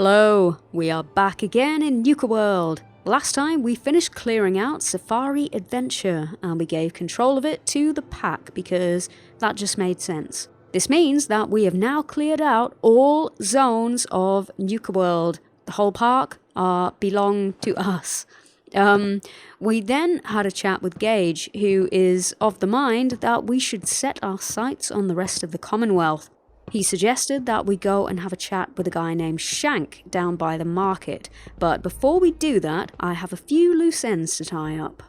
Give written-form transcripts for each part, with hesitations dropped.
Hello, we are back again in Nuka World. Last time we finished clearing out Safari Adventure and we gave control of it to the pack because that just made sense. This means that we have now cleared out all zones of Nuka World. The whole park belong to us. We then had a chat with Gage, who is of the mind that we should set our sights on the rest of the Commonwealth. He suggested that we go and have a chat with a guy named Shank down by the market. But before we do that, I have a few loose ends to tie up.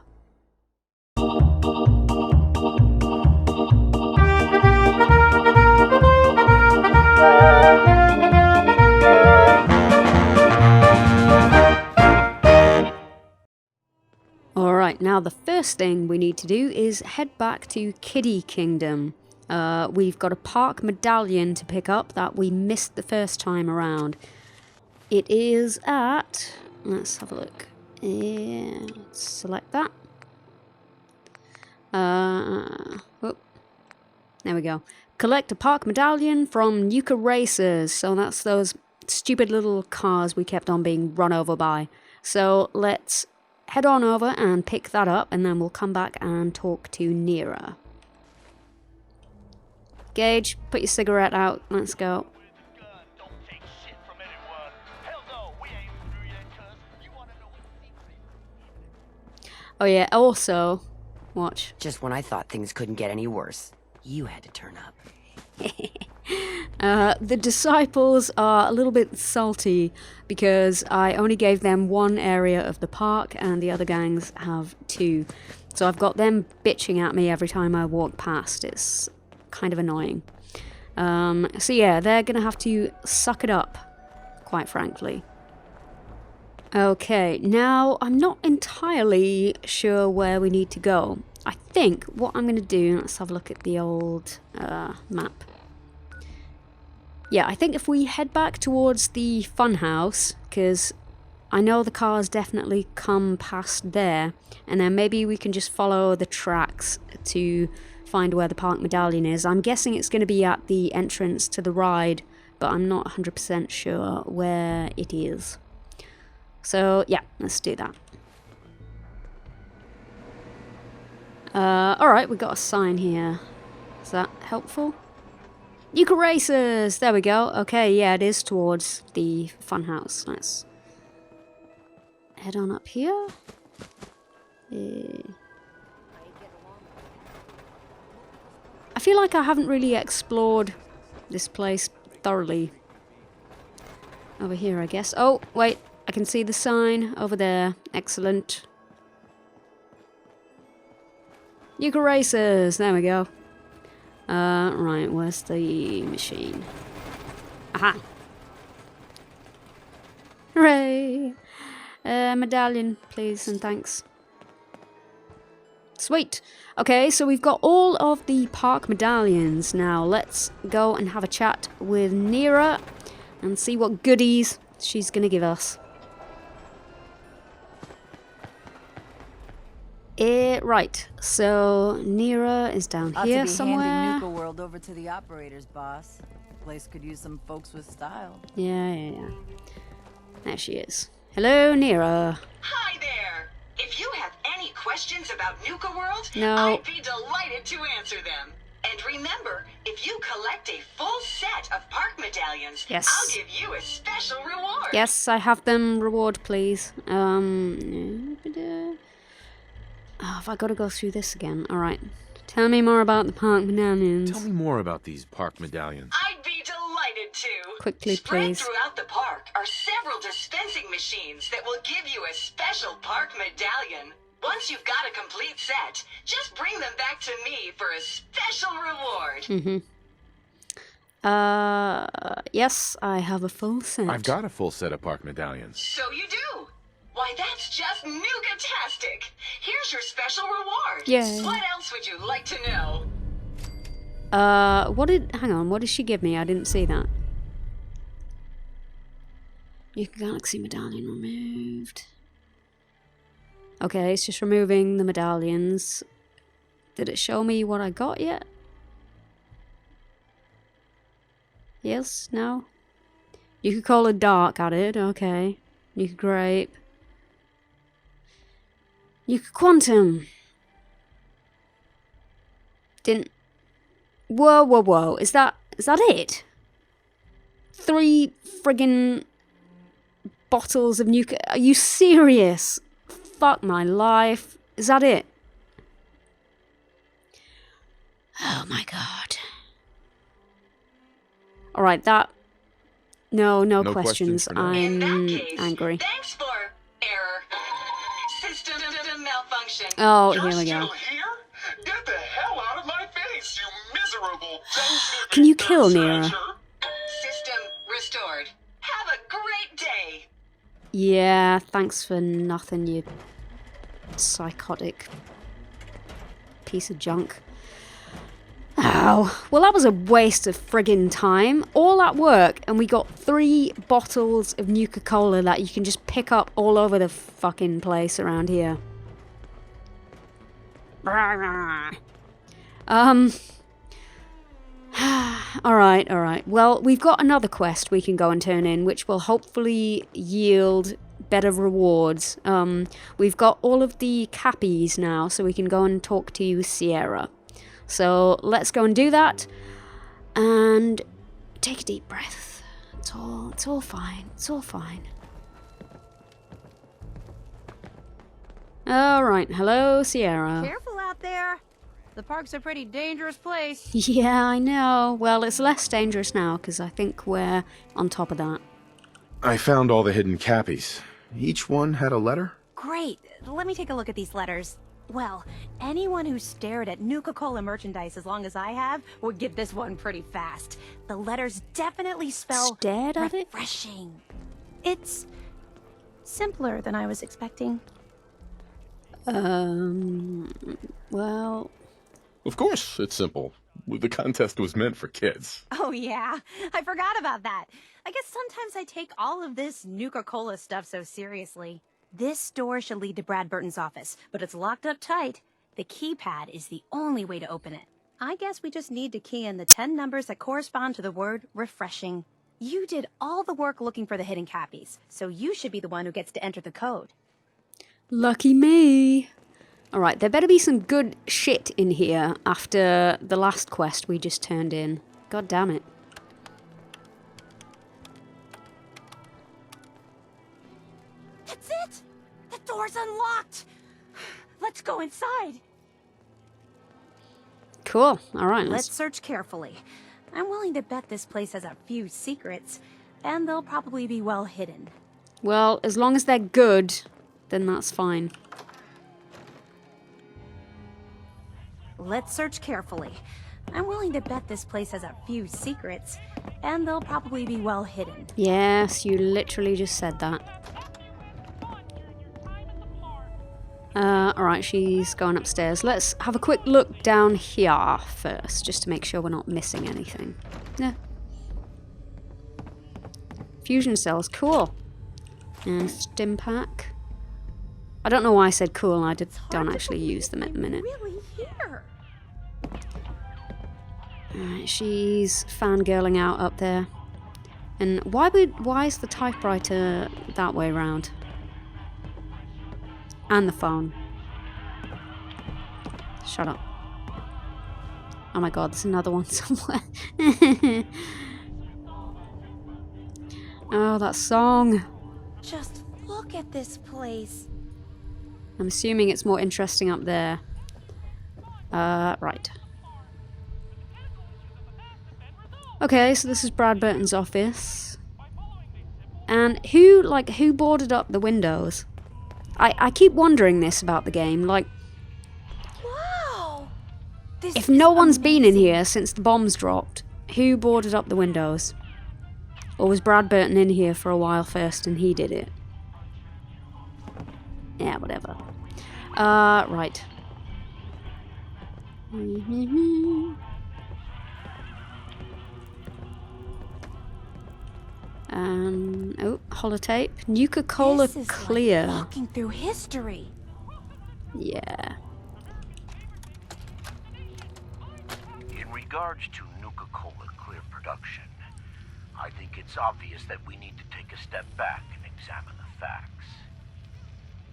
Alright, now the first thing we need to do is head back to Kiddie Kingdom. We've got a park medallion to pick up that we missed the first time around. It is at... let's have a look. Let's select that. Oh, there we go. Collect a park medallion from Nuka Racers. So that's those stupid little cars we kept on being run over by. So let's head on over and pick that up, and then we'll come back and talk to Nira. Gage, put your cigarette out. Let's go. Oh yeah, also, watch. Just when I thought things couldn't get any worse, you had to turn up. The disciples are a little bit salty because I only gave them one area of the park and the other gangs have two. So I've got them bitching at me every time I walk past. It's kind of annoying. So yeah, they're gonna have to suck it up, quite frankly. Okay, now I'm not entirely sure where we need to go. I think what I'm gonna do, let's have a look at the old map. Yeah, I think if we head back towards the funhouse, because I know the cars definitely come past there, and then maybe we can just follow the tracks to find where the park medallion is. I'm guessing it's going to be at the entrance to the ride, but I'm not 100% sure where it is. So yeah, let's do that. Alright, we got a sign here. Is that helpful? Nuka Racers! There we go. Okay, yeah, it is towards the funhouse. Let's head on up here. I feel like I haven't really explored this place thoroughly. Over here, I guess. Oh, wait. I can see the sign over there. Excellent. Nuka Racers! There we go. Right, where's the machine? Aha! Hooray! Medallion, please, and thanks. Sweet! Okay, so we've got all of the park medallions. Now, let's go and have a chat with Nira and see what goodies she's gonna give us. Right, so Nira is down here somewhere. Handing Nuka World over to the operators, boss. Place could use some folks with style. Yeah. There she is. Hello, Nira. Hi there. If you have any questions about Nuka World, No. I'd be delighted to answer them. And remember, if you collect a full set of park medallions, Yes. I'll give you a special reward. Yes, I have them. Reward, please. Oh, have I got to go through this again? Alright. Tell me more about the park medallions. Tell me more about these park medallions. I'd be delighted to. Quickly, Spread please. throughout the park are several dispensing machines that will give you a special park medallion. Once you've got a complete set, just bring them back to me for a special reward. Yes, I have a full set. I've got a full set of park medallions. So you do. Why, that's just Nuka-tastic. Here's your special reward. Yay. What else would you like to know? hang on, what did she give me? I didn't see that. Your galaxy medallion removed. Okay, it's just removing the medallions. Did it show me what I got yet? Yes? No? Nuka-Cola Dark added, okay. Nuka Grape. Nuka Quantum. Didn't... Whoa, whoa, whoa. Is that it? 3 friggin' bottles of Nuka... Are you serious? Fuck my life. Is that it? Oh my god. Alright, that... No questions. questions for now. I'm In that case, angry. thanks for error. System malfunction. Oh, You're here we still go. here? Get the hell out of my face, you miserable Can you kill Nira? System restored. Have a great day. Yeah, thanks for nothing, you psychotic piece of junk. Oh, well that was a waste of friggin' time. All that work and we got 3 bottles of Nuka-Cola that you can just pick up all over the fucking place around here. Alright. Well, we've got another quest we can go and turn in, which will hopefully yield better rewards. We've got all of the Cappies now, so we can go and talk to Sierra. So let's go and do that. And take a deep breath. It's all fine. It's all fine. Alright, hello, Sierra. Careful out there. The park's a pretty dangerous place. Yeah, I know. Well, it's less dangerous now, because I think we're on top of that. I found all the hidden Cappies. Each one had a letter? Great. Let me take a look at these letters. Well, anyone who stared at Nuka-Cola merchandise as long as I have would get this one pretty fast. The letters definitely spell Stared at it? refreshing. It's simpler than I was expecting. Well... Of course, it's simple. The contest was meant for kids. Oh yeah, I forgot about that. I guess sometimes I take all of this Nuka-Cola stuff so seriously. This door should lead to Brad Burton's office, but it's locked up tight. The keypad is the only way to open it. I guess we just need to key in the 10 numbers that correspond to the word refreshing. You did all the work looking for the hidden Cappies, so you should be the one who gets to enter the code. Lucky me. Alright, there better be some good shit in here after the last quest we just turned in. God damn it. That's it! The door's unlocked! Let's go inside. Cool. Alright, Let's search carefully. I'm willing to bet this place has a few secrets, and they'll probably be well hidden. Well, as long as they're good, then that's fine. Let's search carefully. I'm willing to bet this place has a few secrets, and they'll probably be well hidden. Yes, you literally just said that. Alright, she's going upstairs. Let's have a quick look down here first, just to make sure we're not missing anything. Yeah. Fusion cells, cool. And stim pack. I don't know why I said cool, I don't actually use them at the minute. Really here? Alright, she's fangirling out up there. And why is the typewriter that way round? And the phone. Shut up. Oh my god, there's another one somewhere. Oh, that song. Just look at this place. I'm assuming it's more interesting up there. Right. Okay, so this is Brad Burton's office. And who boarded up the windows? I keep wondering this about the game, like, Wow! This if is no one's been in amazing. here since the bombs dropped, who boarded up the windows? Or was Brad Burton in here for a while first and he did it? Yeah, whatever. Right. Oh, holotape. Nuka-Cola This is Clear. like walking through history. Yeah. In regards to Nuka-Cola Clear production, I think it's obvious that we need to take a step back and examine the facts.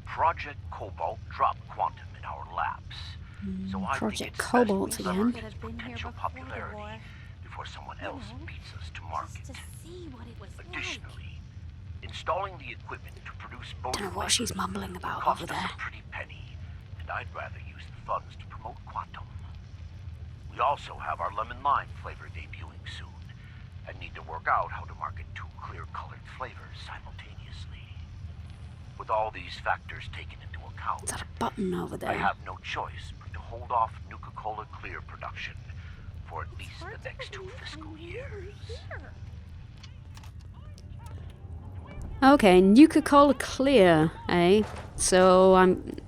Project Cobalt dropped Quantum in our laps. So I Project think it's Cobalt best we again. leverage its potential popularity before someone else beats us to market. Just to see what it was Additionally, installing the equipment to produce both Don't know what she's flavors mumbling will about cost over us there. a pretty penny, and I'd rather use the funds to promote Quantum. We also have our lemon lime flavor debuting soon, and need to work out how to market two clear-colored flavors simultaneously. With all these factors taken into account, Is that a button over I there? have no choice but to hold off Nuka-Cola Clear production for at least the next 2 fiscal years. Okay, Nuka-Cola Clear, eh? So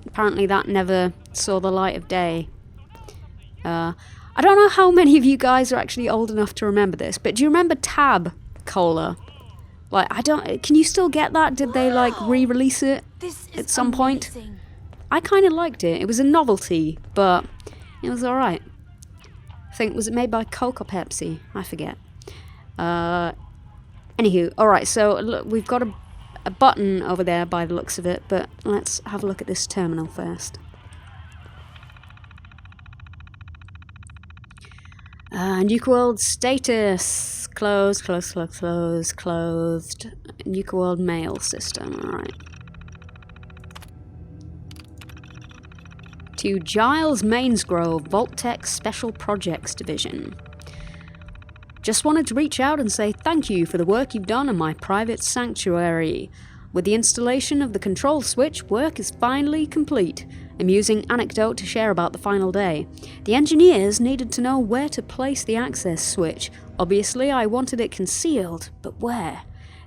apparently that never saw the light of day. I don't know how many of you guys are actually old enough to remember this, but do you remember Tab Cola? Like, can you still get that? Did they like re-release it at some point? I kind of liked it. It was a novelty, but it was alright. I think, was it made by Coke or Pepsi? I forget. Anywho, alright, so look, we've got a button over there by the looks of it, but let's have a look at this terminal first. Nuka World status. Closed. Nuka World mail system, alright. To Giles Mainsgrove, Vault-Tec Special Projects Division. Just wanted to reach out and say thank you for the work you've done in my private sanctuary. With the installation of the control switch, work is finally complete. Amusing anecdote to share about the final day. The engineers needed to know where to place the access switch. Obviously, I wanted it concealed, but where?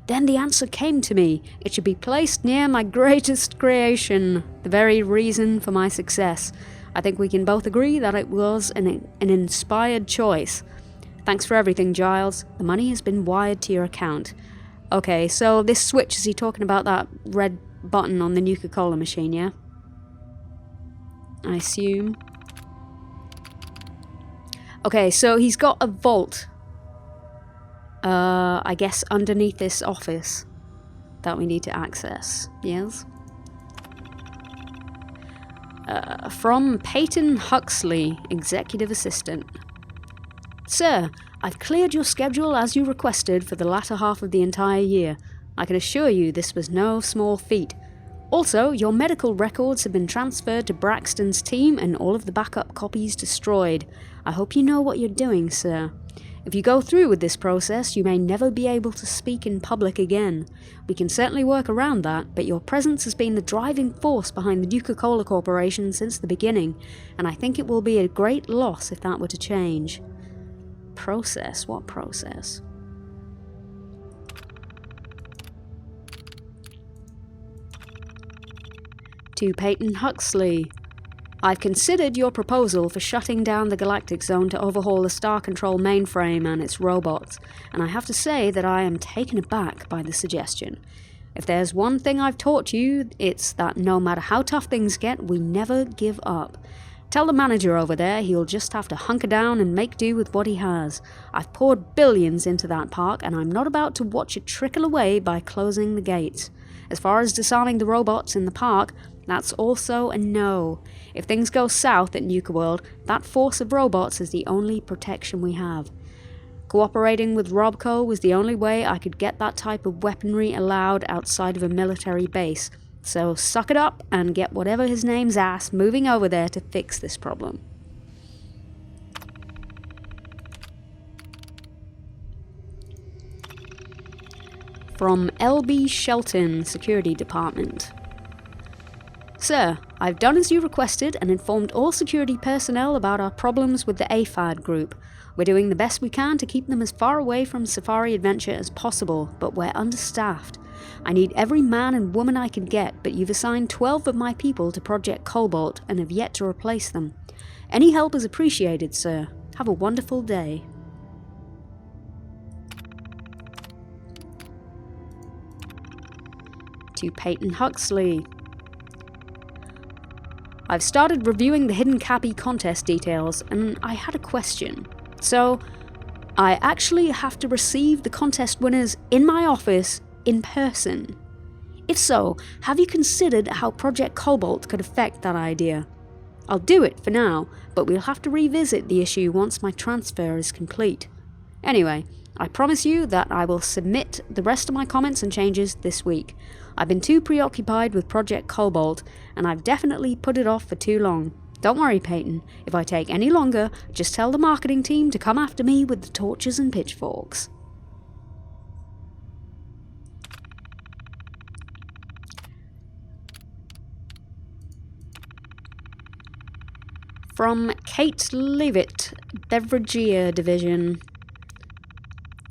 Then the answer came to me. It should be placed near my greatest creation, the very reason for my success. I think we can both agree that it was an inspired choice. Thanks for everything, Giles. The money has been wired to your account. Okay, so this switch, is he talking about that red button on the Nuka-Cola machine, yeah? I assume. Okay, so he's got a vault. I guess underneath this office that we need to access. Yes? From Peyton Huxley, Executive Assistant. Sir, I've cleared your schedule as you requested for the latter half of the entire year. I can assure you this was no small feat. Also, your medical records have been transferred to Braxton's team and all of the backup copies destroyed. I hope you know what you're doing, sir. If you go through with this process, you may never be able to speak in public again. We can certainly work around that, but your presence has been the driving force behind the Nuka-Cola Corporation since the beginning, and I think it will be a great loss if that were to change. Process? What process? To Peyton Huxley. I've considered your proposal for shutting down the Galactic Zone to overhaul the Star Control mainframe and its robots, and I have to say that I am taken aback by the suggestion. If there's one thing I've taught you, it's that no matter how tough things get, we never give up. Tell the manager over there he'll just have to hunker down and make do with what he has. I've poured billions into that park, and I'm not about to watch it trickle away by closing the gates. As far as disarming the robots in the park, that's also a no. If things go south at Nuka World, that force of robots is the only protection we have. Cooperating with Robco was the only way I could get that type of weaponry allowed outside of a military base. So suck it up and get whatever his name's ass moving over there to fix this problem. From LB Shelton, Security Department. Sir, I've done as you requested and informed all security personnel about our problems with the AFAD group. We're doing the best we can to keep them as far away from Safari Adventure as possible, but we're understaffed. I need every man and woman I can get, but you've assigned 12 of my people to Project Cobalt and have yet to replace them. Any help is appreciated, sir. Have a wonderful day. To Peyton Huxley. I've started reviewing the hidden Cappy contest details, and I had a question. So, I actually have to receive the contest winners in my office in person. If so, have you considered how Project Cobalt could affect that idea? I'll do it for now, but we'll have to revisit the issue once my transfer is complete. Anyway, I promise you that I will submit the rest of my comments and changes this week. I've been too preoccupied with Project Cobalt, and I've definitely put it off for too long. Don't worry, Peyton. If I take any longer, just tell the marketing team to come after me with the torches and pitchforks. From Kate Leavitt, Beverageer Division.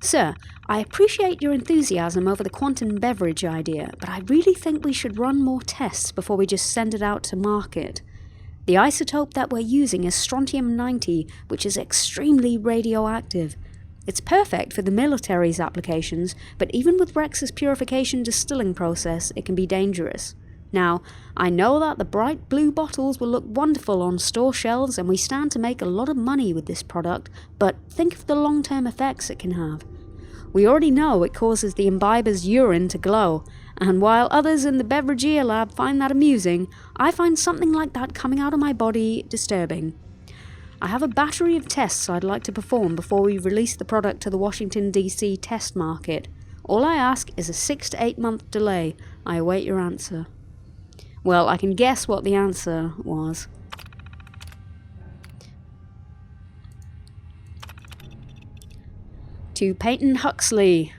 Sir, I appreciate your enthusiasm over the quantum beverage idea, but I really think we should run more tests before we just send it out to market. The isotope that we're using is strontium-90, which is extremely radioactive. It's perfect for the military's applications, but even with Rex's purification distilling process, it can be dangerous. Now, I know that the bright blue bottles will look wonderful on store shelves and we stand to make a lot of money with this product, but think of the long-term effects it can have. We already know it causes the imbiber's urine to glow, and while others in the Beverageer lab find that amusing, I find something like that coming out of my body disturbing. I have a battery of tests I'd like to perform before we release the product to the Washington DC test market. All I ask is a 6 to 8 month delay. I await your answer. Well, I can guess what the answer was. To Peyton Huxley.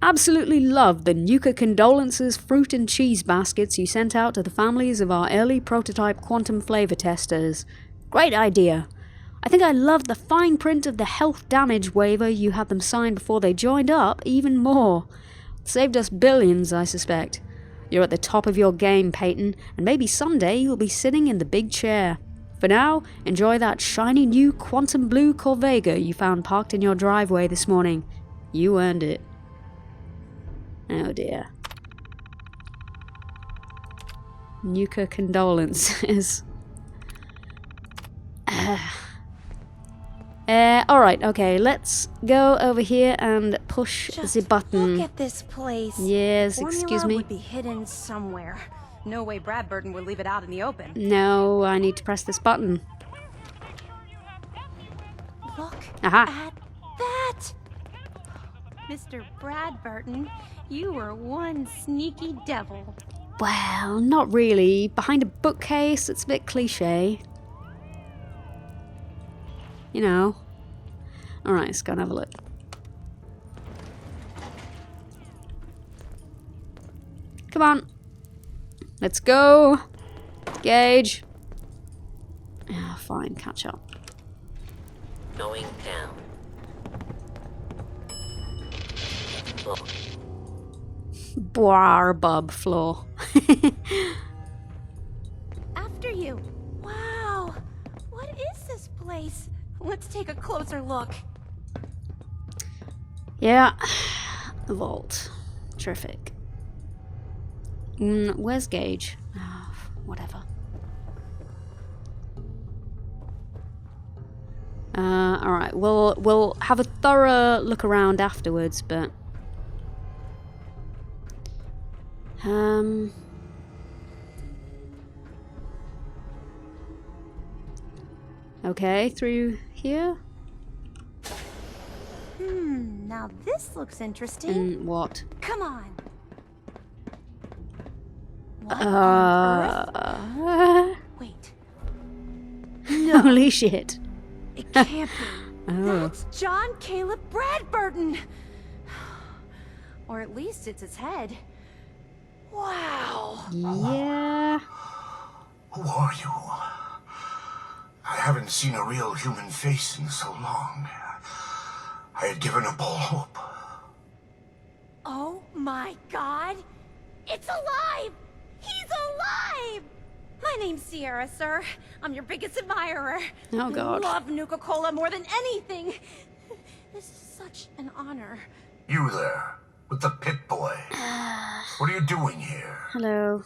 Absolutely love the Nuka Condolences fruit and cheese baskets you sent out to the families of our early prototype quantum flavor testers. Great idea. I think I love the fine print of the health damage waiver you had them sign before they joined up even more. Saved us billions, I suspect. You're at the top of your game, Peyton, and maybe someday you'll be sitting in the big chair. For now, enjoy that shiny new quantum blue Corvega you found parked in your driveway this morning. You earned it. Oh dear. Nuka Condolences. Alright, okay, let's go over here and push the button. Look at this place. Yes, excuse me. Would be hidden somewhere. No way Bradburton would leave it out in the open. No, I need to press this button. Look Aha. at that! Mr. Bradburton, you were one sneaky devil. Well, not really. Behind a bookcase, it's a bit cliche. You know. Alright, let's go and have a look. Come on. Let's go. Gage. Ah, fine, catch up. Going down. Oh. Barbub floor. After you. Wow. What is this place? Let's take a closer look. Yeah. The vault. Terrific. Where's Gage? Oh, whatever. Alright, we'll have a thorough look around afterwards, but... Okay, through here? Now this looks interesting. What? Come on. What on earth? Wait. No, Holy shit. it can't be. Oh. That's John Caleb Bradburton. Or at least it's his head. Wow. Yeah. Who are you? I haven't seen a real human face in so long. I had given up all hope. Oh my god! It's alive! He's alive! My name's Sierra, sir. I'm your biggest admirer. Oh god. I love Nuka-Cola more than anything. This is such an honor. You there, with the pit boy. What are you doing here? Hello.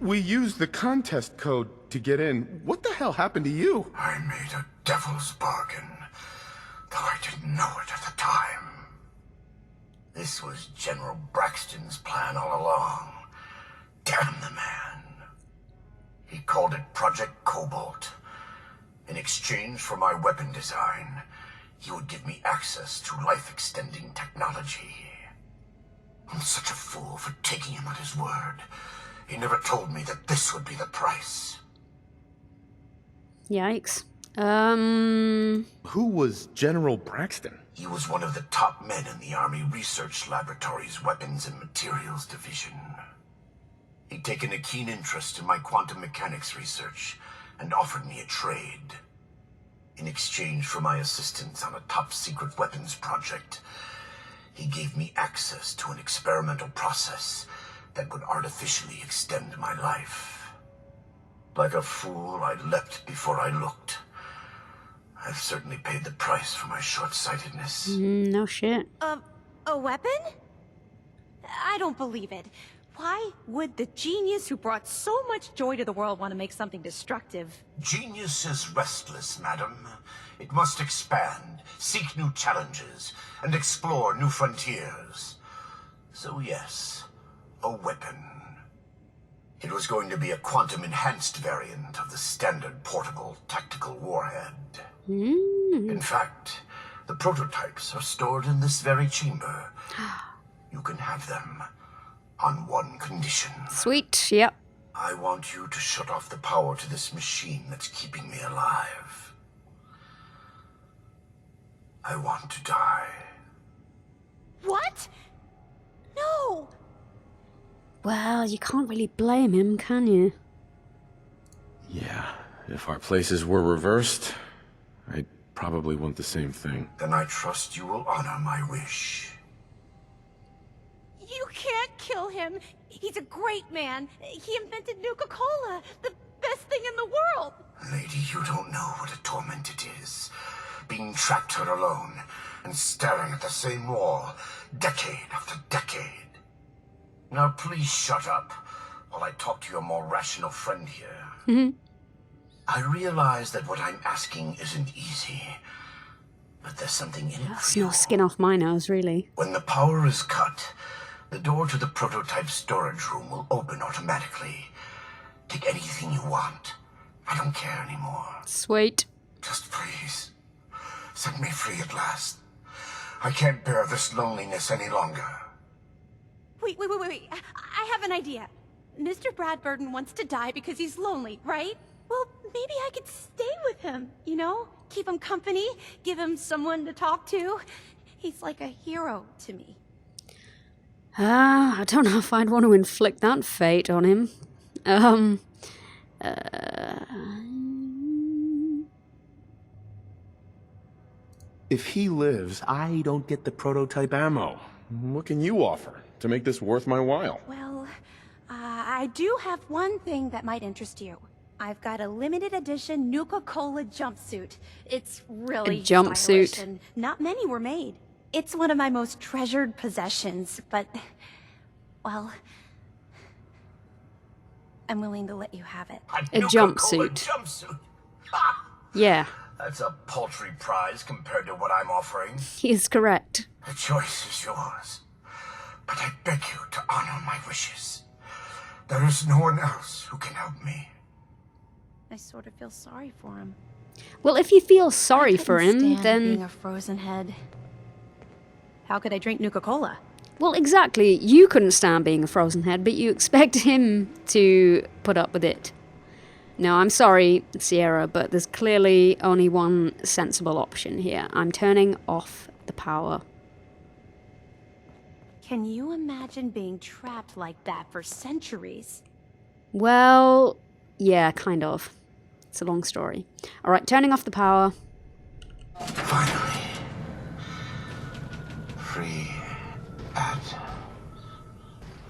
We used the contest code to get in. What the hell happened to you? I made a devil's bargain, though I didn't know it at the time. This was General Braxton's plan all along. Damn the man. He called it Project Cobalt. In exchange for my weapon design, he would give me access to life-extending technology. I'm such a fool for taking him at his word. He never told me that this would be the price. Yikes. Who was General Braxton? He was one of the top men in the Army Research Laboratory's Weapons and Materials Division. He'd taken a keen interest in my quantum mechanics research and offered me a trade. In exchange for my assistance on a top-secret weapons project, he gave me access to an experimental process that would artificially extend my life. Like a fool, I leapt before I looked. I've certainly paid the price for my short-sightedness. No shit. A weapon? I don't believe it. Why would the genius who brought so much joy to the world want to make something destructive? Genius is restless, madam. It must expand, seek new challenges, and explore new frontiers. So yes, a weapon. It was going to be a quantum-enhanced variant of the standard portable tactical warhead. In fact, the prototypes are stored in this very chamber. You can have them on one condition. Sweet, yep. I want you to shut off the power to this machine that's keeping me alive. I want to die. What? No! Well, you can't really blame him, can you? Yeah, if our places were reversed, I'd probably want the same thing. Then I trust you will honor my wish. You can't kill him. He's a great man. He invented Nuka Cola, the best thing in the world. Lady, you don't know what a torment it is. Being trapped here alone and staring at the same wall, decade after decade. Now please shut up while I talk to your more rational friend here. I realize that what I'm asking isn't easy, but there's something in it That's for you. no skin off my nose, really. When the power is cut, the door to the prototype storage room will open automatically. Take anything you want. I don't care anymore. Sweet. Just please, set me free at last. I can't bear this loneliness any longer. Wait. I have an idea. Mr. Bradburden wants to die because he's lonely, right? Well, maybe I could stay with him, you know? Keep him company, give him someone to talk to. He's like a hero to me. I don't know if I'd want to inflict that fate on him. If he lives, I don't get the prototype ammo. What can you offer to make this worth my while? Well, I do have one thing that might interest you. I've got a limited edition Nuka Cola jumpsuit. It's really A jumpsuit. stylish, and not many were made. It's one of my most treasured possessions, but, well, I'm willing to let you have it. A Nuka-Cola jumpsuit. Jumpsuit. Ha! Yeah, That's a paltry prize compared to what I'm offering. he is correct. The choice is yours. But I beg you to honor my wishes. There is no one else who can help me. I sort of feel sorry for him. Well, if you feel sorry I for couldn't him, stand then... being a frozen head. How could I drink Nuka Cola? Well, exactly. You couldn't stand being a frozen head, but you expect him to put up with it. No, I'm sorry, Sierra, but there's clearly only one sensible option here. I'm turning off the power. Can you imagine being trapped like that for centuries? Well, yeah, kind of. It's a long story. Alright, turning off the power. Finally. Free at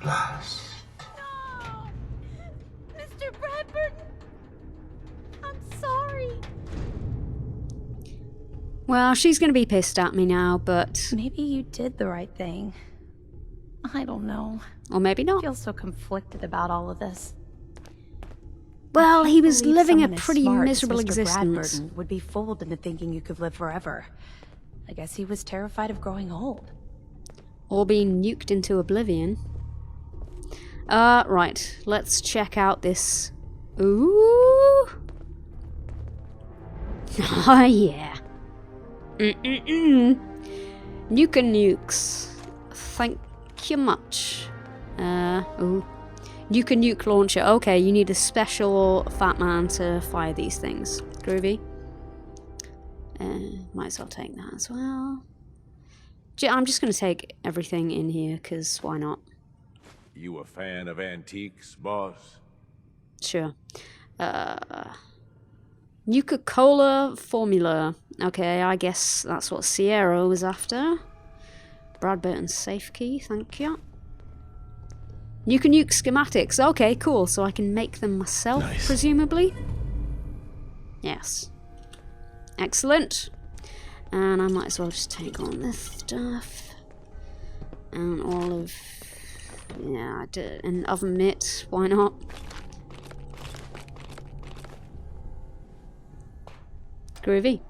last. No! Mr. Bradburden! I'm sorry. Well, she's gonna be pissed at me now, but... Maybe you did the right thing. I don't know. Or maybe I not. feel so conflicted about all of this. Well, he was Believe living a someone as pretty smart as miserable Mr. existence. Bradburton would be fooled into thinking you could live forever. I guess he was terrified of growing old. Or being nuked into oblivion. Right. Let's check out this. Ooh. Oh, yeah. Nuka nukes. Thank you much. Ooh. Nuka nuke launcher. Okay, you need a special fat man to fire these things. Groovy. Might as well take that as well. I'm just going to take everything in here, because why not? You a fan of antiques, boss? Sure. Nuka-Cola formula. Okay, I guess that's what Sierra was after. Bradburton's safe key, thank you. Nuka Nuke schematics. Okay, cool. So I can make them myself, Nice. presumably? Yes. Excellent. And I might as well just take on this stuff. And all of... yeah, an oven mitt. Why not? Groovy.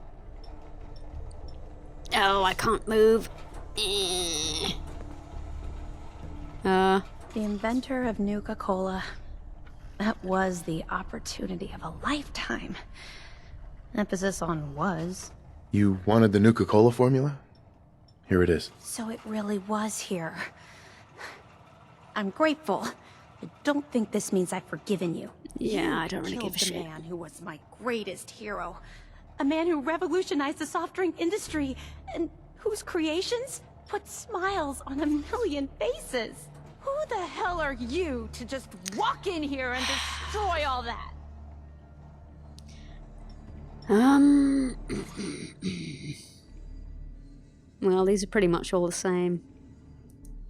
Oh, I can't move. The inventor of Nuka-Cola. That was the opportunity of a lifetime. Emphasis on was. You wanted the Nuka-Cola formula? Here it is. So it really was here. I'm grateful. I don't think this means I've forgiven you. Yeah, I don't really give a shit. The man who was my greatest hero. A man who revolutionized the soft drink industry and whose creations put smiles on a million faces. Who the hell are you to just walk in here and destroy all that? Well, these are pretty much all the same.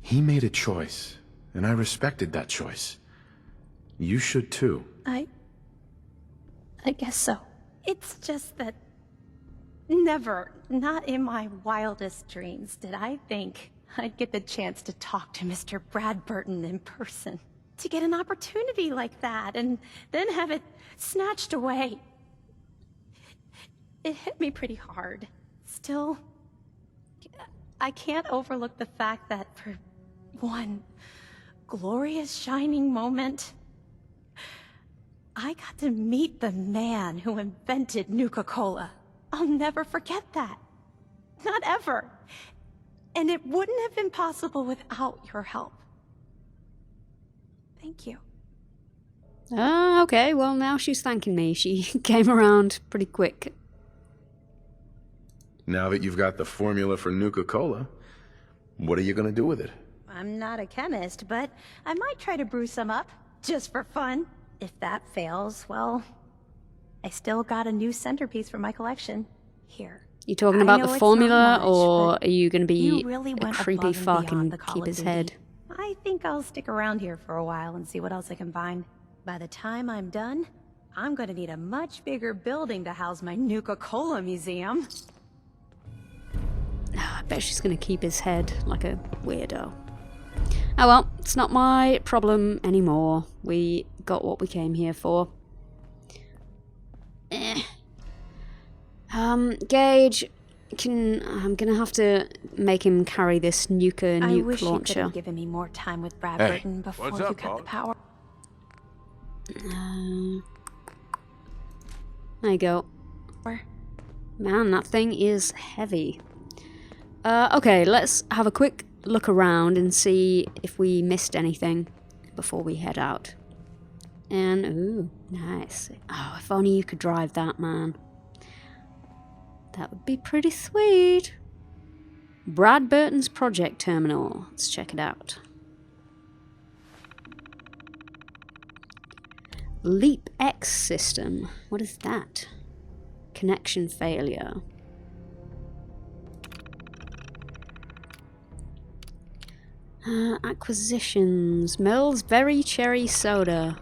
He made a choice, and I respected that choice. You should too. I guess so. It's just that never, not in my wildest dreams, did I think I'd get the chance to talk to Mr. Bradburton in person. To get an opportunity like that, and then have it snatched away. It hit me pretty hard. Still, I can't overlook the fact that for one glorious shining moment, I got to meet the man who invented Nuka-Cola. I'll never forget that. Not ever. And it wouldn't have been possible without your help. Thank you. Okay, well now she's thanking me. She came around pretty quick. Now that you've got the formula for Nuka-Cola, what are you gonna do with it? I'm not a chemist, but I might try to brew some up, just for fun. If that fails, well, I still got a new centerpiece for my collection. Here. You talking I about know the it's formula, not much, or but are you gonna be you really a went creepy above and fuck beyond and the Call keep of his Duty. head? I think I'll stick around here for a while and see what else I can find. By the time I'm done, I'm gonna need a much bigger building to house my Nuka-Cola museum. I bet she's gonna keep his head like a weirdo. Oh well, it's not my problem anymore. We got what we came here for. Gage, I'm gonna have to make him carry this Nuka I nuke wish you could launcher. have given me more time with Bradburton before what's you up, cut the boss? power. There you go. Man, that thing is heavy. Okay, let's have a quick look around and see if we missed anything before we head out. And, ooh, nice. Oh, if only you could drive that, man. That would be pretty sweet. Bradburton's Project Terminal. Let's check it out. Leap X system. What is that? Connection failure. Acquisitions. Merle's Very Cherry Soda.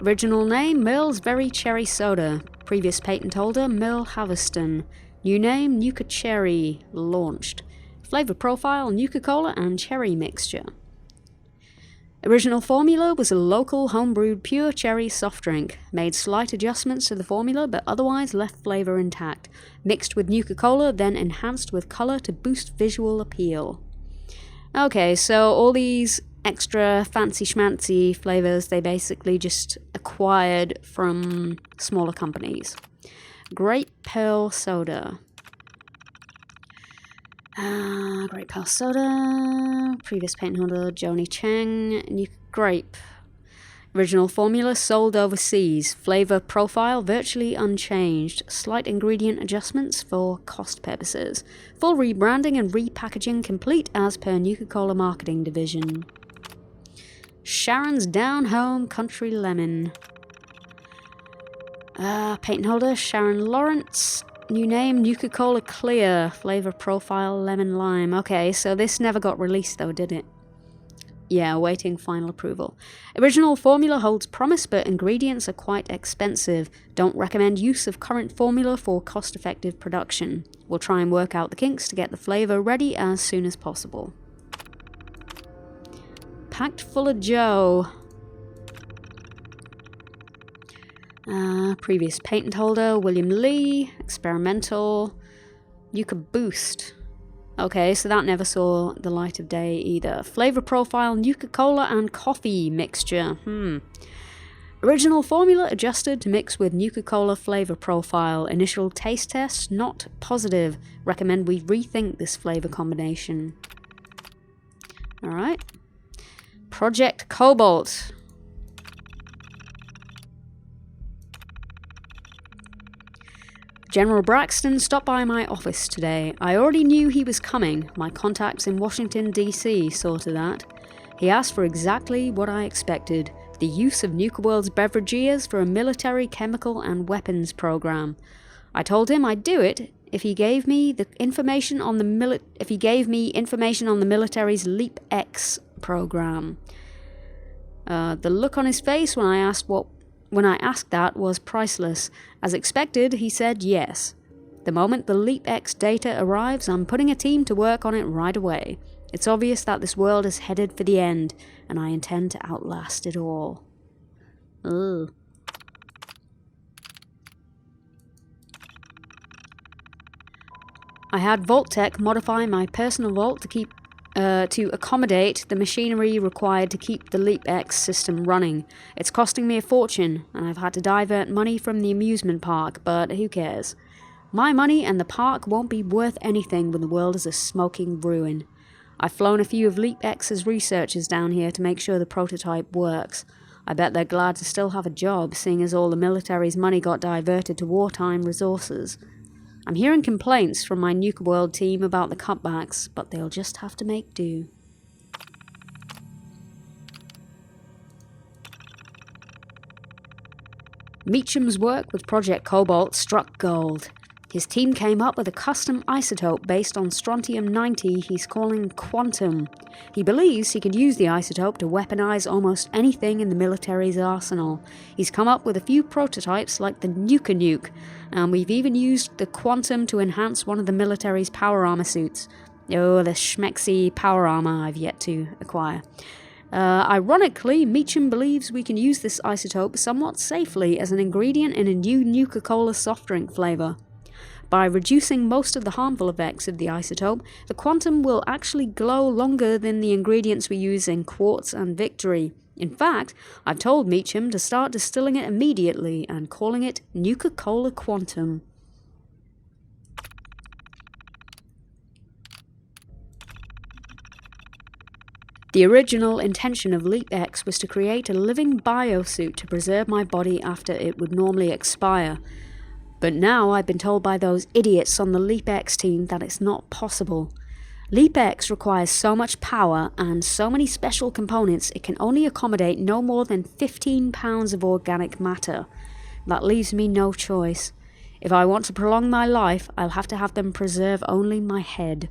Original name, Merle's Very Cherry Soda. Previous patent holder, Merle Haverston. New name, Nuka Cherry. Launched. Flavor profile, Nuka-Cola and cherry mixture. Original formula was a local homebrewed pure cherry soft drink. Made slight adjustments to the formula, but otherwise left flavor intact. Mixed with Nuka-Cola, then enhanced with color to boost visual appeal. Okay, so all these extra fancy schmancy flavors, they basically just acquired from smaller companies. Grape Pearl Soda. Grape Pearl Soda. Previous patent holder, Joni Cheng. New Grape. Original formula sold overseas. Flavor profile virtually unchanged. Slight ingredient adjustments for cost purposes. Full rebranding and repackaging complete as per Nuka-Cola marketing division. Sharon's Down Home Country Lemon. Patent holder, Sharon Lawrence. New name, Nuka-Cola Clear. Flavor profile, lemon lime. Okay, so this never got released though, did it? Yeah, awaiting final approval. Original formula holds promise, but ingredients are quite expensive. Don't recommend use of current formula for cost-effective production. We'll try and work out the kinks to get the flavor ready as soon as possible. Packed full of Joe. Previous patent holder, William Lee. Experimental. Nuka Boost. Okay, so that never saw the light of day either. Flavor profile, Nuka-Cola and coffee mixture. Original formula adjusted to mix with Nuka-Cola flavor profile. Initial taste test, not positive. Recommend we rethink this flavor combination. Alright. Project Cobalt. General Braxton stopped by my office today. I already knew he was coming. My contacts in Washington, D.C. saw to that. He asked for exactly what I expected. The use of Nuka World's beverages for a military chemical and weapons program. I told him I'd do it if he gave me the information on the military's Leap X program. The look on his face when I asked that was priceless. As expected, he said yes. The moment the Leap X data arrives, I'm putting a team to work on it right away. It's obvious that this world is headed for the end, and I intend to outlast it all. Ugh. I had Vault-Tech modify my personal vault to accommodate the machinery required to keep the Leap X system running. It's costing me a fortune, and I've had to divert money from the amusement park, but who cares? My money and the park won't be worth anything when the world is a smoking ruin. I've flown a few of Leap X's researchers down here to make sure the prototype works. I bet they're glad to still have a job, seeing as all the military's money got diverted to wartime resources. I'm hearing complaints from my Nuka World team about the cutbacks, but they'll just have to make do. Meacham's work with Project Cobalt struck gold. His team came up with a custom isotope based on strontium-90 he's calling Quantum. He believes he could use the isotope to weaponize almost anything in the military's arsenal. He's come up with a few prototypes like the Nuka Nuke, and we've even used the Quantum to enhance one of the military's power armor suits. Oh, the schmexy power armor I've yet to acquire. Ironically, Meacham believes we can use this isotope somewhat safely as an ingredient in a new Nuka-Cola soft drink flavor. By reducing most of the harmful effects of the isotope, the Quantum will actually glow longer than the ingredients we use in Quartz and Victory. In fact, I've told Meacham to start distilling it immediately and calling it Nuka-Cola Quantum. The original intention of Leap X was to create a living biosuit to preserve my body after it would normally expire. But now I've been told by those idiots on the Leap X team that it's not possible. Leap X requires so much power and so many special components it can only accommodate no more than 15 pounds of organic matter. That leaves me no choice. If I want to prolong my life, I'll have to have them preserve only my head.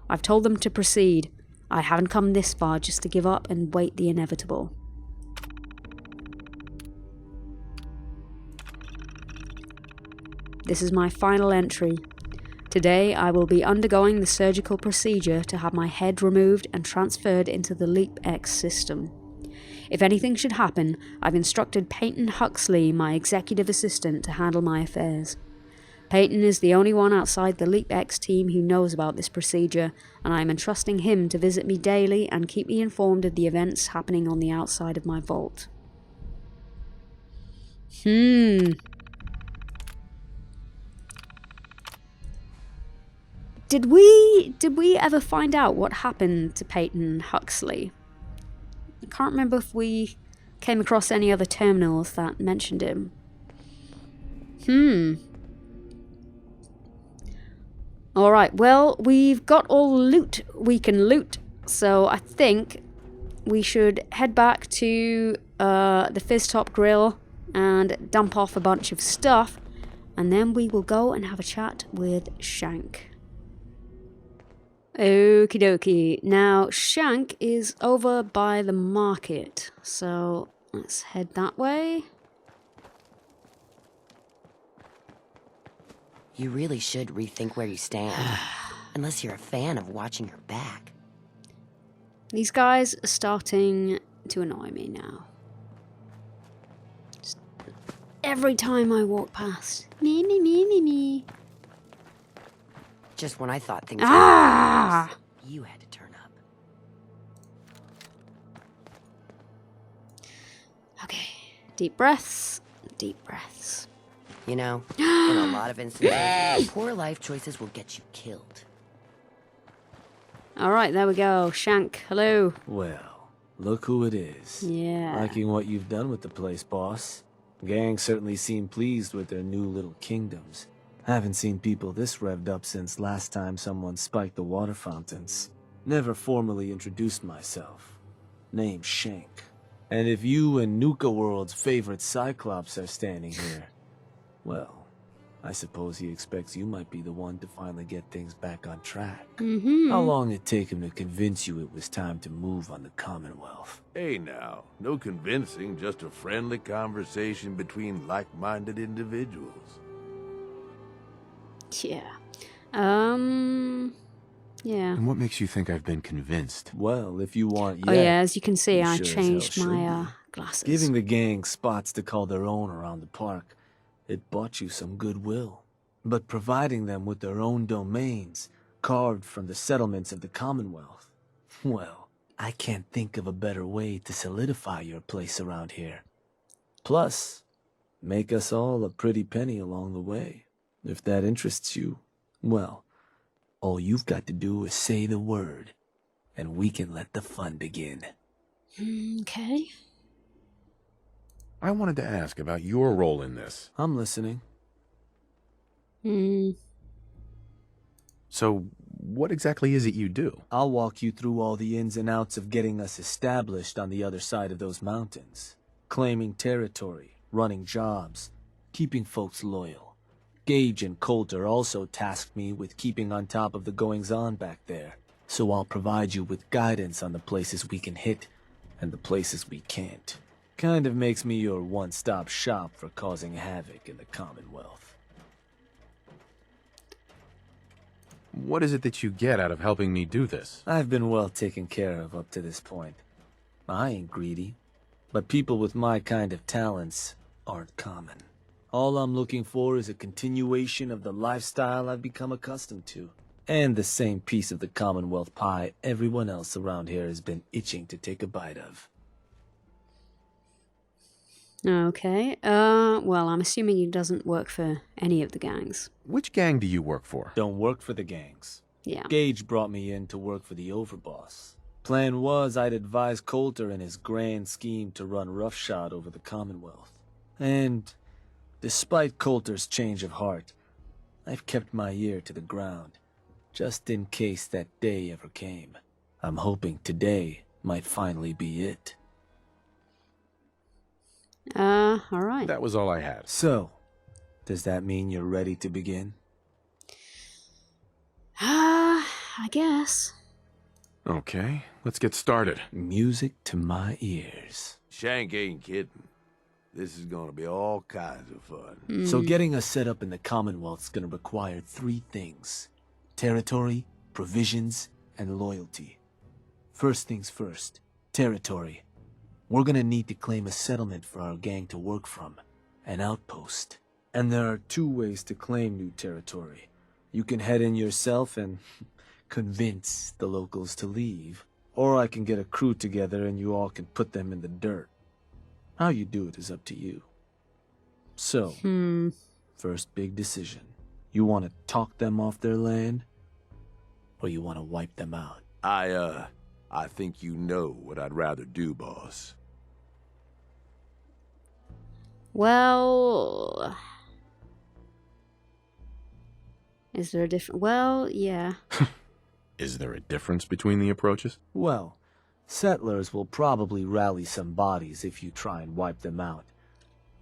I've told them to proceed. I haven't come this far just to give up and wait the inevitable. This is my final entry. Today I will be undergoing the surgical procedure to have my head removed and transferred into the Leap X system. If anything should happen, I've instructed Peyton Huxley, my executive assistant, to handle my affairs. Peyton is the only one outside the Leap X team who knows about this procedure, and I am entrusting him to visit me daily and keep me informed of the events happening on the outside of my vault. Did we ever find out what happened to Peyton Huxley? I can't remember if we came across any other terminals that mentioned him. Alright, well, we've got all the loot we can loot, so I think we should head back to the Fizz Top Grill and dump off a bunch of stuff, and then we will go and have a chat with Shank. Okie dokie. Now, Shank is over by the market, so let's head that way. You really should rethink where you stand. Unless you're a fan of watching your back. These guys are starting to annoy me now. Just every time I walk past. Me. Just when I thought things were worse, you had to turn up. Okay, deep breaths, deep breaths. You know, in a lot of instances, poor life choices will get you killed. Alright, there we go. Shank, hello. Well, look who it is. Yeah. Liking what you've done with the place, boss. Gang certainly seem pleased with their new little kingdoms. Haven't seen people this revved up since last time someone spiked the water fountains. Never formally introduced myself. Name's Shank. And if you and Nuka World's favorite Cyclops are standing here, well, I suppose he expects you might be the one to finally get things back on track. How long did it take him to convince you it was time to move on the Commonwealth? Hey now, no convincing, just a friendly conversation between like-minded individuals. Yeah. Yeah. And what makes you think I've been convinced? Well, if you want Oh yeah, as you can see, you I sure as changed hell my should glasses. Giving the gang spots to call their own around the park, it bought you some goodwill. But providing them with their own domains, carved from the settlements of the Commonwealth, well, I can't think of a better way to solidify your place around here. Plus, make us all a pretty penny along the way. If that interests you, well, all you've got to do is say the word, and we can let the fun begin. Okay. I wanted to ask about your role in this. I'm listening. So, what exactly is it you do? I'll walk you through all the ins and outs of getting us established on the other side of those mountains. Claiming territory, running jobs, keeping folks loyal. Gage and Coulter also tasked me with keeping on top of the goings-on back there. So I'll provide you with guidance on the places we can hit and the places we can't. Kind of makes me your one-stop shop for causing havoc in the Commonwealth. What is it that you get out of helping me do this? I've been well taken care of up to this point. I ain't greedy, but people with my kind of talents aren't common. All I'm looking for is a continuation of the lifestyle I've become accustomed to, and the same piece of the Commonwealth pie everyone else around here has been itching to take a bite of. Okay. Well, I'm assuming he doesn't work for any of the gangs. Which gang do you work for? Don't work for the gangs. Yeah. Gage brought me in to work for the overboss. Plan was I'd advise Coulter in his grand scheme to run roughshod over the Commonwealth. And despite Coulter's change of heart, I've kept my ear to the ground, just in case that day ever came. I'm hoping today might finally be it. Alright. That was all I had. So, does that mean you're ready to begin? I guess. Okay, let's get started. Music to my ears. Shank ain't kidding. This is gonna be all kinds of fun. So getting us set up in the Commonwealth's gonna require 3 things. Territory, provisions, and loyalty. First things first, territory. we're gonna need to claim a settlement for our gang to work from. An outpost. And there are 2 ways to claim new territory. You can head in yourself and convince the locals to leave. Or I can get a crew together and you all can put them in the dirt. How you do it is up to you. So, first big decision. You want to talk them off their land? Or you want to wipe them out? I think you know what I'd rather do, boss. Well... Is there a different... Well, yeah. Is there a difference between the approaches? Well, settlers will probably rally some bodies if you try and wipe them out.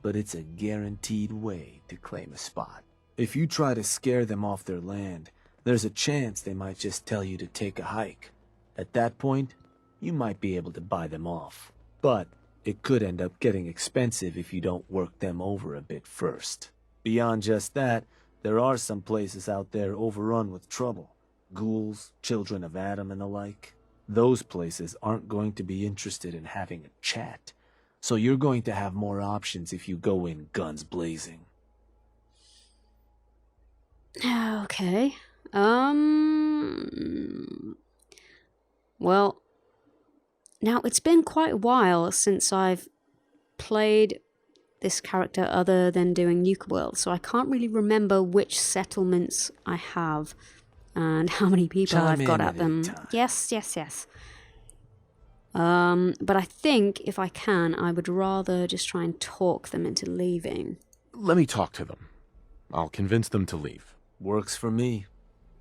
But it's a guaranteed way to claim a spot. If you try to scare them off their land, there's a chance they might just tell you to take a hike. At that point, you might be able to buy them off. But it could end up getting expensive if you don't work them over a bit first. Beyond just that, there are some places out there overrun with trouble. Ghouls, children of Adam and the like. Those places aren't going to be interested in having a chat. So you're going to have more options if you go in guns blazing. Okay. Well, now it's been quite a while since I've played this character other than doing Nuka World, so I can't really remember which settlements I have and how many people I've got at them. Yes. But I think if I can, I would rather just try and talk them into leaving. Let me talk to them. I'll convince them to leave. Works for me.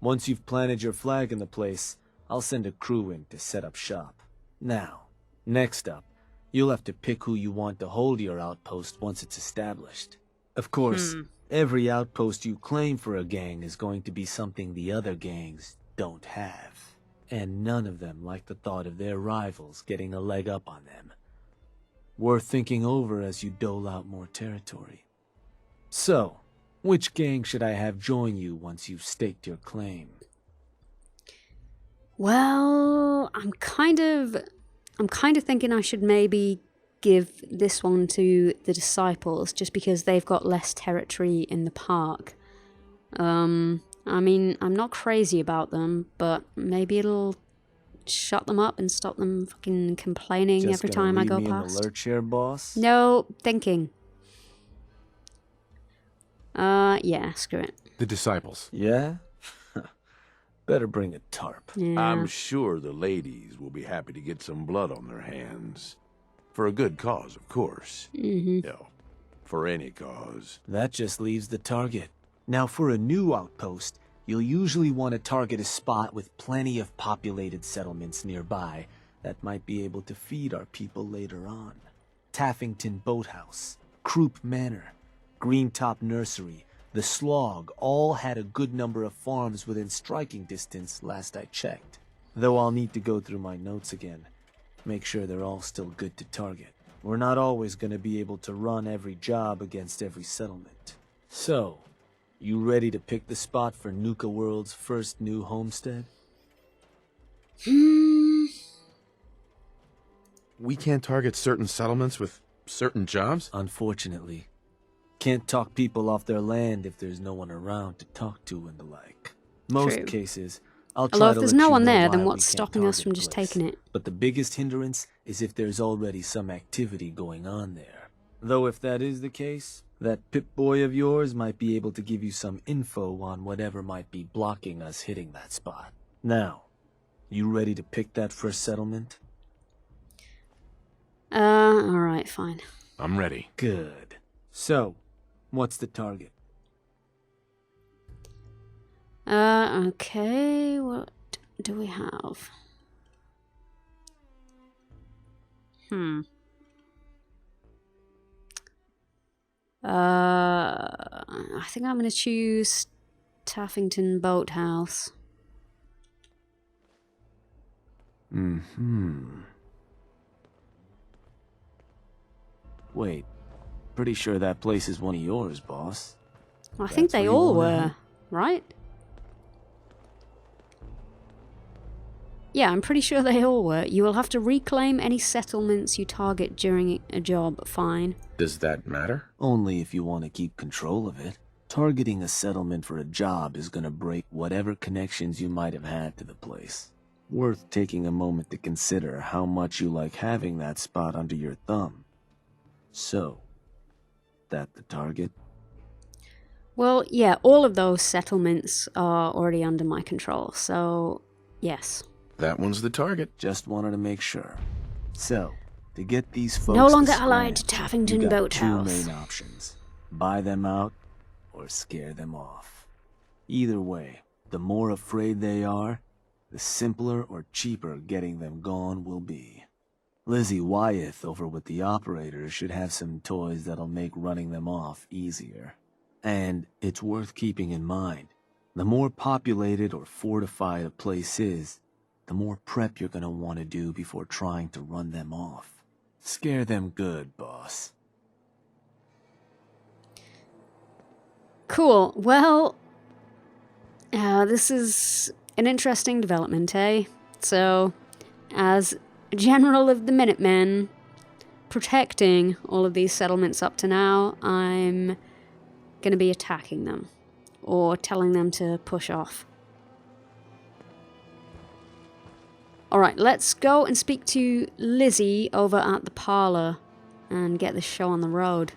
Once you've planted your flag in the place, I'll send a crew in to set up shop. Now, next up, you'll have to pick who you want to hold your outpost once it's established. Of course, every outpost you claim for a gang is going to be something the other gangs don't have. And none of them like the thought of their rivals getting a leg up on them. Worth thinking over as you dole out more territory. So, which gang should I have join you once you've staked your claim? Well, I'm kind of thinking I should maybe give this one to the Disciples, just because they've got less territory in the park. I mean, I'm not crazy about them, but maybe it'll shut them up and stop them fucking complaining every time I go past. Just gonna leave me in the lurch here, boss? No, thinking. Yeah, screw it. The Disciples. Yeah? Better bring a tarp. Yeah. I'm sure the ladies will be happy to get some blood on their hands. For a good cause, of course. For any cause. That just leaves the target. Now, for a new outpost, you'll usually want to target a spot with plenty of populated settlements nearby that might be able to feed our people later on. Taffington Boathouse, Croup Manor, Greentop Nursery, the Slog all had a good number of farms within striking distance last I checked. Though I'll need to go through my notes again. Make sure they're all still good to target. We're not always going to be able to run every job against every settlement. So, you ready to pick the spot for Nuka World's first new homestead? We can't target certain settlements with certain jobs? Unfortunately. Can't talk people off their land if there's no one around to talk to and the like. Most True. cases, I'll try Although to if there's let no you one know there, why then we what's can't stopping us target from the just place. taking it? But the biggest hindrance is if there's already some activity going on there. Though if that is the case, that Pip-Boy of yours might be able to give you some info on whatever might be blocking us hitting that spot. Now, you ready to pick that first settlement? Alright, fine. I'm ready. Good. So, what's the target? Okay, what do we have? I think I'm gonna choose Taffington Boathouse. Wait, pretty sure that place is one of yours, boss. I think That's they where you all wanna were, head? right? Yeah, I'm pretty sure they all were. You will have to reclaim any settlements you target during a job. Fine. Does that matter? Only if you want to keep control of it. Targeting a settlement for a job is gonna break whatever connections you might have had to the place. Worth taking a moment to consider how much you like having that spot under your thumb. So, that the target? Well, yeah, all of those settlements are already under my control, so yes. That one's the target. Just wanted to make sure. So, to get these folks No longer to allied to scram, Taffington you got Boathouse. two main options. Buy them out, or scare them off. Either way, the more afraid they are, the simpler or cheaper getting them gone will be. Lizzie Wyeth over with the operators should have some toys that'll make running them off easier. And it's worth keeping in mind, the more populated or fortified a place is, the more prep you're gonna want to do before trying to run them off. Scare them good, boss. Cool. Well, this is an interesting development, eh? So, as General of the Minutemen, protecting all of these settlements up to now, I'm going to be attacking them, or telling them to push off. Alright, let's go and speak to Lizzie over at the parlor, and get this show on the road.